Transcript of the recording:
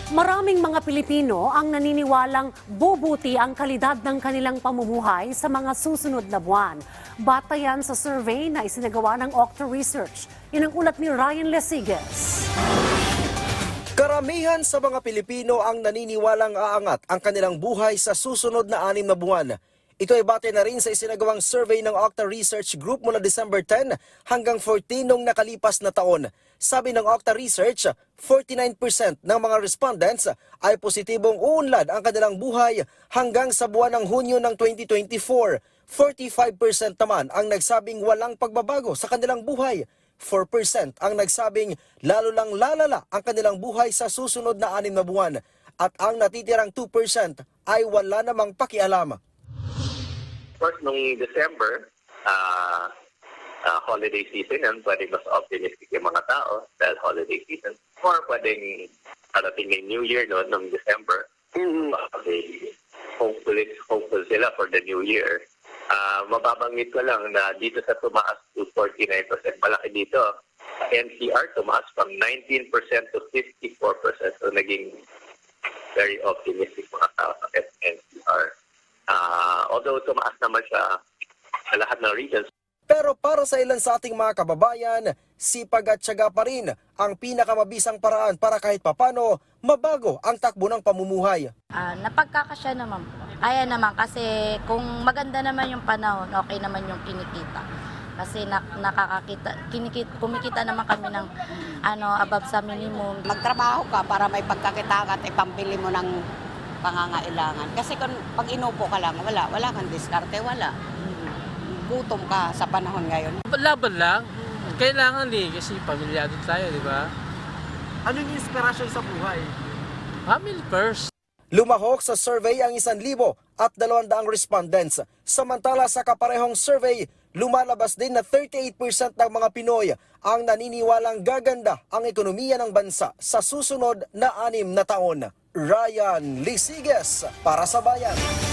Maraming mga Pilipino ang naniniwalang bubuti ang kalidad ng kanilang pamumuhay sa mga susunod na buwan. Batayan sa survey na isinagawa ng Okta Research. Yan ang ulat ni Ryan Lesiges. Karamihan sa mga Pilipino ang naniniwalang aangat ang kanilang buhay sa susunod na 6 na buwan. Ito ay bate na rin sa isinagawang survey ng Okta Research Group mula December 10 hanggang 14 nung nakalipas na taon. Sabi ng Okta Research, 49% ng mga respondents ay positibong uunlad ang kanilang buhay hanggang sa buwan ng Hunyo ng 2024. 45% naman ang nagsabing walang pagbabago sa kanilang buhay. 4% ang nagsabing lalo lang lalala ang kanilang buhay sa susunod na 6 na buwan. At ang natitirang 2% ay wala namang pakialam. First, nung December, holiday season, and pwedeng mas optimistic yung mga tao dahil holiday season. Or pwedeng parating yung New Year nung December. Hopeful sila for the New Year. Mababanggit ko lang na dito sa tumaas to 49%, malaki dito. NCR tumaas from 19% to 54%. So naging very optimistic mga tao sa NCR. Although tumaas naman siya sa lahat ng regions. Pero para sa ilan sa ating mga kababayan, sipag at tiyaga pa rin ang pinakamabisang paraan para kahit papano mabago ang takbo ng pamumuhay. Napagkakasya naman po. Kaya naman kasi kung maganda naman yung panahon, okay naman yung kinikita. Kasi kumikita naman kami ng above sa minimum. Magtrabaho ka para may pagkakitaan at ipambili mo ng pangangailangan. Kasi kung pag inupo ka lang, wala kang diskarte, wala. Gutom ka sa panahon ngayon. Laban lang. Kailangan kasi pamilyado tayo, di ba? Ano yung inspirasyon sa buhay? Family first. Lumahok sa survey ang 1,200 respondents. Samantala sa kaparehong survey, lumalabas din na 38% ng mga Pinoy ang naniniwalang gaganda ang ekonomiya ng bansa sa susunod na 6 na taon. Ryan Lesiges para sa Bayan.